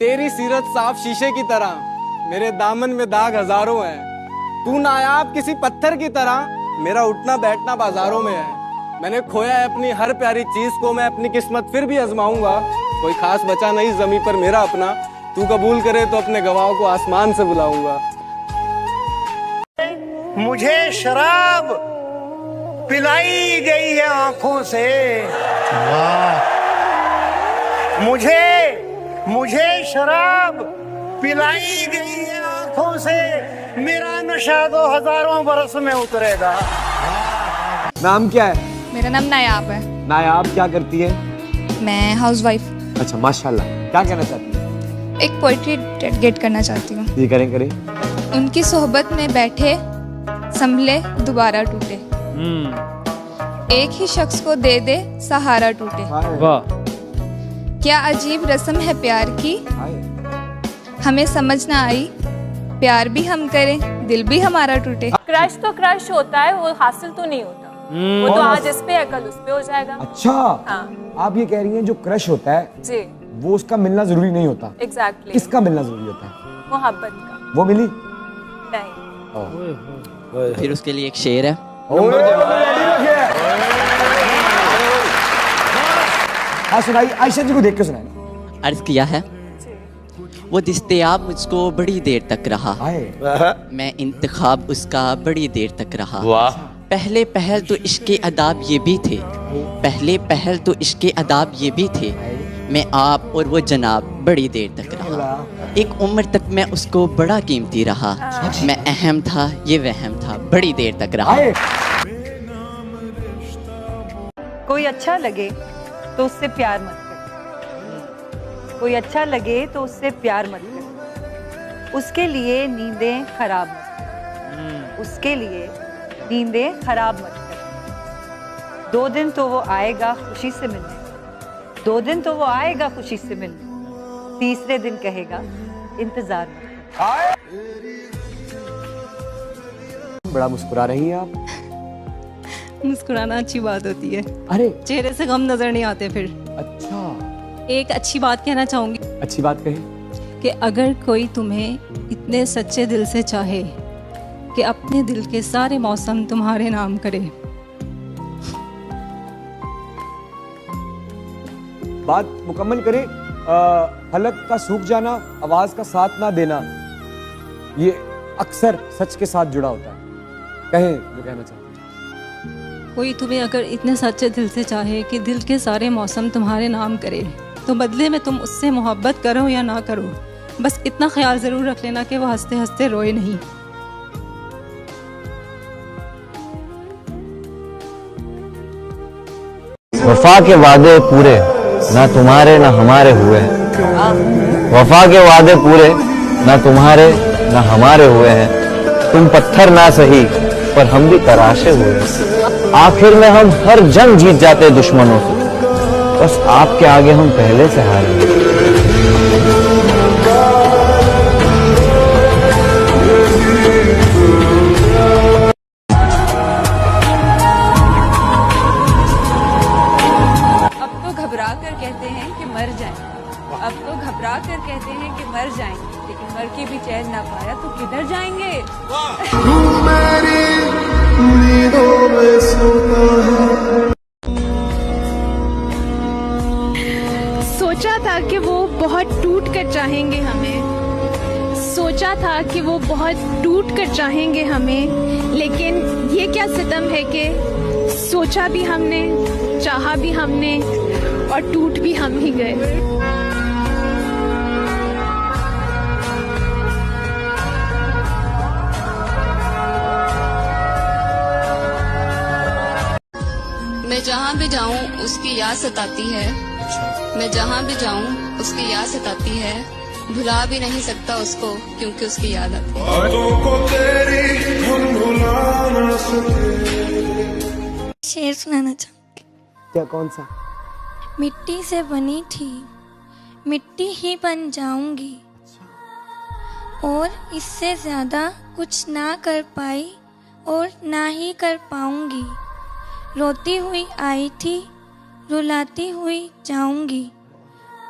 तेरी सीरत साफ शीशे की तरह, मेरे दामन में दाग हजारों हैं। तू नायाब किसी पत्थर की तरह, मेरा उठना बैठना बाजारों में है। मैंने खोया है अपनी हर प्यारी चीज को, मैं अपनी किस्मत फिर भी आजमाऊंगा। कोई खास बचा नहीं जमीन पर मेरा अपना, तू कबूल करे तो अपने गवाहों को आसमान से बुलाऊंगा। मुझे शराब पिलाई गई है आंखों से, वाह। मुझे शराब पिलाई गई है आंखों से, मेरा नशा तो हजारों बरस में उतरेगा। नाम क्या है? मेरा नाम नायाब है। नायाब क्या करती है? मैं हाउसवाइफ। अच्छा माशाल्लाह। क्या कहना चाहती है? एक पोइट्री डेडिकेट करना चाहती हूँ। ये करें। उनकी सोहबत में बैठे संभले दोबारा टूटे, एक ही शख्स को दे दे सहारा टूटे। वाह। क्या अजीब रस्म है प्यार की, हमें समझ ना आई, प्यार भी हम करें दिल भी हमारा टूटे। क्रश तो क्रश होता है, वो हासिल तो नहीं होता। वो तो आज इस पे है कल उस पे हो जाएगा। अच्छा हाँ। आप ये कह रही हैं जो क्रश होता है जी, वो उसका मिलना जरूरी नहीं होता। एग्जैक्टली। किसका मिलना जरूरी होता है? मोहब्बत का। वो मिली नहीं। फिर उसके लिए एक शेर है। हाँ सुनाइए, आयशा जी को देख के सुनाइए। अर्ज किया है, वो दिस्तेयाब मुझको बड़ी देर तक रहा, मैं इंतखाब उसका बड़ी देर तक रहा। वाह। पहले पहल तो इश्के अदाब ये भी थे, पहले पहल तो इश्के अदाब ये भी थे, मैं आप और वो जनाब बड़ी देर तक रहा। एक उम्र तक मैं उसको बड़ा कीमती रहा, मैं अहम था ये वहम था, बड़ी देर तक रहा। कोई अच्छा लगे तो उससे प्यार मत कर, कोई अच्छा लगे तो उससे प्यार मत कर, उसके लिए नींदें खराब मत कर, उसके लिए नींदें खराब मत कर। 2 दिन तो वो आएगा खुशी से मिलने, 2 दिन तो वो आएगा खुशी से मिलने, तीसरे दिन कहेगा इंतजार मत कर। बड़ा मुस्कुरा रही हैं आप। मुस्कुराना अच्छी बात होती है, अरे चेहरे से गम नजर नहीं आते। फिर अच्छा, एक अच्छी बात कहना चाहूंगी अच्छी बात कही कि अगर कोई तुम्हें इतने सच्चे दिल से चाहे कि अपने दिल के सारे मौसम तुम्हारे नाम करे। बात मुकम्मल करें। फलक का सूख जाना, आवाज का साथ ना देना, ये अक्सर सच के साथ जुड़ा होता है। कहें जो कहना चाहते हैं। कोई तुम्हें अगर इतने सच्चे दिल से चाहे कि दिल के सारे मौसम तुम्हारे नाम करे, तो बदले में तुम उससे मोहब्बत करो या ना करो, बस इतना ख्याल जरूर रख लेना कि वो हंसते हंसते रोए नहीं। वफा के वादे पूरे ना तुम्हारे ना हमारे हुए हैं, वफा के वादे पूरे ना तुम्हारे ना हमारे हुए हैं, तुम पत्थर ना सही पर हम भी तराशे हुए हैं। आखिर में हम हर जंग जीत जाते दुश्मनों से, बस आपके आगे हम पहले से हारे हैं। अब तो घबरा कर कहते हैं कि मर जाएं, अब तो घबरा कर कहते हैं कि मर जाएंगे, लेकिन मर के भी चैन ना पाया तो किधर जाएंगे। सोचा था कि वो बहुत टूट कर चाहेंगे हमें, सोचा था कि वो बहुत टूट कर चाहेंगे हमें, लेकिन ये क्या सितम है कि सोचा भी हमने, चाहा भी हमने और टूट भी हम ही गए। मैं जहाँ भी जाऊँ उसकी याद सताती है, मैं जहाँ भी जाऊँ उसकी याद सताती है, भुला भी नहीं सकता उसको क्योंकि उसकी याद आती है। शेर सुनाना चाहूँगी। क्या, कौन सा? मिट्टी से बनी थी, मिट्टी ही बन जाऊंगी, और इससे ज्यादा कुछ ना कर पाई और ना ही कर पाऊंगी। रोती हुई आई थी, रुलाती हुई जाऊंगी,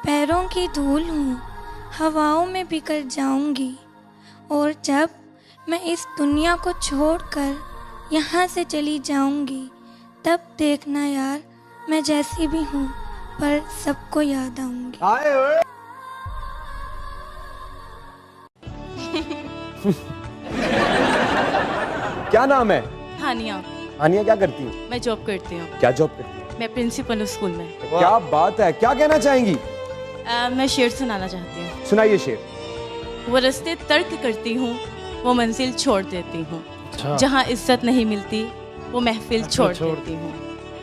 पैरों की धूल हूँ, हवाओं में बिखर जाऊंगी। और जब मैं इस दुनिया को छोड़कर यहाँ से चली जाऊंगी, तब देखना यार, मैं जैसी भी हूँ पर सबको याद आऊंगी। क्या नाम है? हानिया। हानिया, क्या करती हूँ? मैं जॉब करती हूँ। क्या जॉब करती हूँ? मैं प्रिंसिपल हूँ स्कूल में। क्या बात है, क्या कहना चाहेंगी? मैं शेर सुनाना चाहती हूँ। सुनाइए शेर। वो रास्ते तर्क करती हूँ, वो मंजिल छोड़ देती हूँ। जहाँ इज्जत नहीं मिलती वो महफिल छोड़ देती हूँ।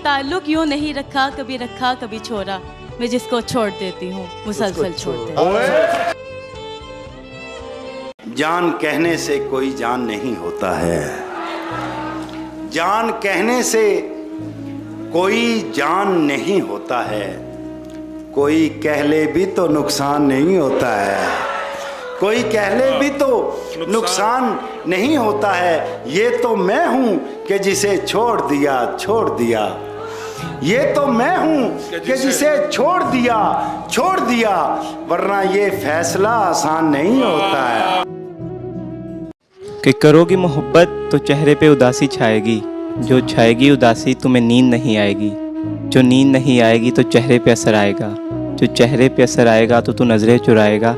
ताल्लुक यूँ नहीं रखा कभी छोड़ा, मैं जिसको छोड़ देती हूँ मुसलसल छोड़ देती हूँ। जान कहने से कोई जान नहीं होता है, जान कहने से कोई जान नहीं होता है। कोई कह ले भी तो नुकसान नहीं होता है, कोई कह ले भी तो नुकसान नहीं होता है। ये तो मैं हूँ कि जिसे छोड़ दिया, ये तो मैं हूँ कि जिसे छोड़ दिया, वरना ये फैसला आसान नहीं होता है। कि करोगी मोहब्बत तो चेहरे पे उदासी छाएगी, जो छाएगी उदासी तुम्हें नींद नहीं आएगी, जो नींद नहीं आएगी तो चेहरे पे असर आएगा, जो चेहरे पे असर आएगा तो तू नज़रें चुराएगा,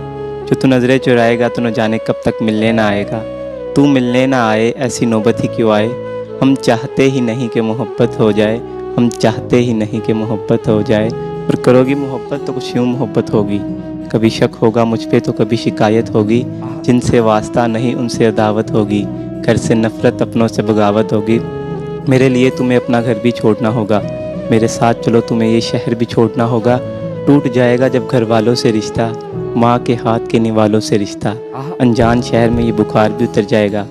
जो तू नज़रें चुराएगा तो न जाने कब तक मिलने ना आएगा। तू मिलने ना आए ऐसी नौबत ही क्यों आए, हम चाहते ही नहीं कि मोहब्बत हो जाए, हम चाहते ही नहीं कि मोहब्बत हो जाए। और करोगी मोहब्बत तो कुछ यूँ मोहब्बत होगी, कभी शक होगा मुझ पे तो कभी शिकायत होगी, जिनसे वास्ता नहीं उनसे अदावत होगी, घर से नफ़रत अपनों से बगावत होगी। मेरे लिए तुम्हें अपना घर भी छोड़ना होगा, मेरे साथ चलो तुम्हें ये शहर भी छोड़ना होगा। टूट जाएगा जब घर वालों से रिश्ता, माँ के हाथ के निवालों से रिश्ता, अनजान शहर में ये बुखार भी उतर जाएगा,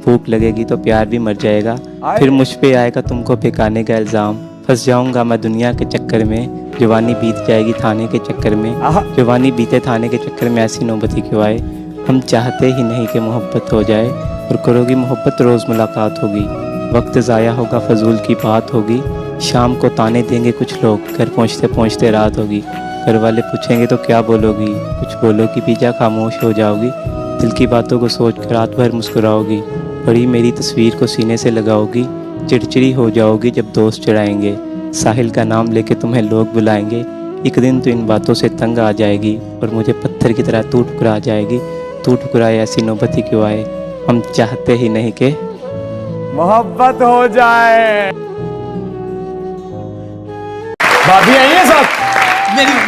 भूख लगेगी तो प्यार भी मर जाएगा। फिर मुझ पे आएगा तुमको फेंकाने का इल्ज़ाम, फंस जाऊंगा मैं दुनिया के चक्कर में, जवानी बीत जाएगी थाने के चक्कर में, जवानी बीते थाने के चक्कर में ऐसी नौबत ही क्यों आए। हम चाहते ही नहीं कि मोहब्बत हो जाए, और करोगी मोहब्बत रोज़ मुलाकात होगी, वक्त ज़ाया होगा फजूल की बात होगी। शाम को ताने देंगे कुछ लोग, घर पहुँचते पहुँचते रात होगी, घर वाले पूछेंगे तो क्या बोलोगी, कुछ बोलोगी भी जा खामोश हो जाओगी, दिल की बातों को सोच कर रात भर मुस्कुराओगी, बड़ी मेरी तस्वीर को सीने से लगाओगी, चिड़चिड़ी हो जाओगी जब दोस्त चिढ़ाएंगे, साहिल का नाम लेके तुम्हें लोग बुलाएंगे। एक दिन तो इन बातों से तंग आ जाएगी और मुझे पत्थर की तरह तू ठुकरा जाएगी। तू ठुकराए ऐसी नौबत ही क्यों आए, हम चाहते ही नहीं कि मोहब्बत हो जाए। भाभी आई है साहब, मेरी मम्मी